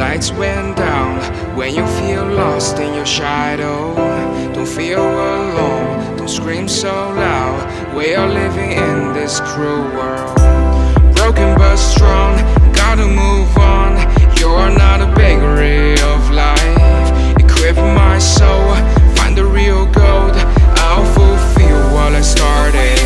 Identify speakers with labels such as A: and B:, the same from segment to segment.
A: lights went down. When you feel lost in your shadow, don't feel alone, don't scream so loud. We are living in this cruel world, broken but strong, gotta move on. You're not a bakery of life. Equip my soul, find the real gold. I'll fulfill what I started.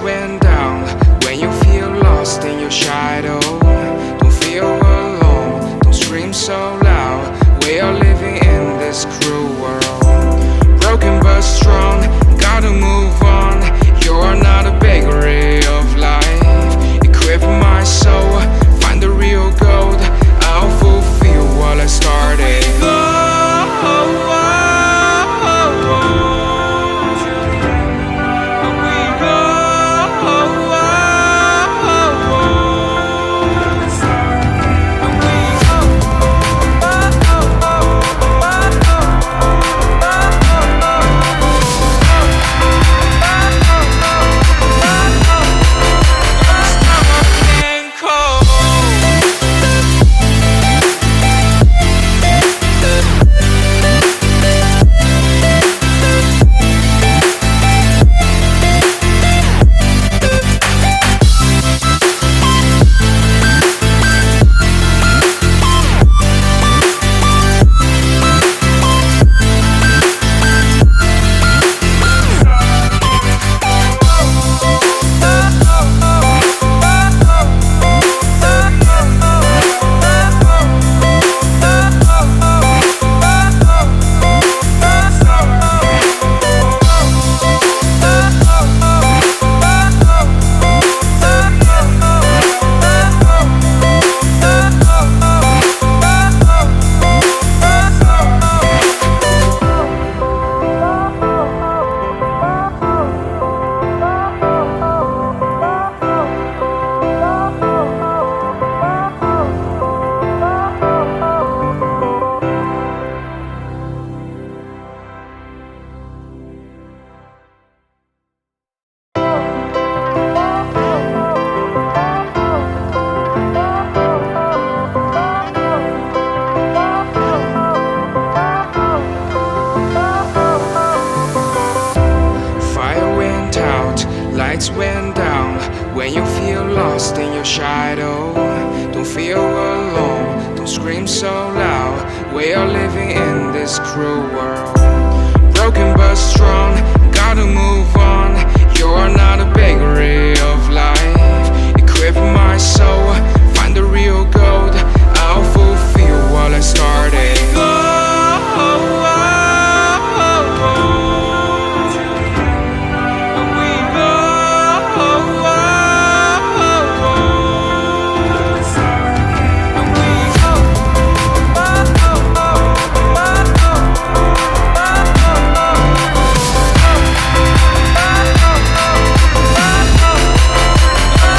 A: Went down. When you feel lost in your shadow, don't feel alone, don't scream so loud. We are living in this cruel world, broken but strong, gotta move on. You're not a bakery of life. Equip my soul, find the real gold. I'll fulfill what I started. Lights went down. When you feel lost in your shadow, don't feel alone, don't scream so loud. We are living in this cruel world.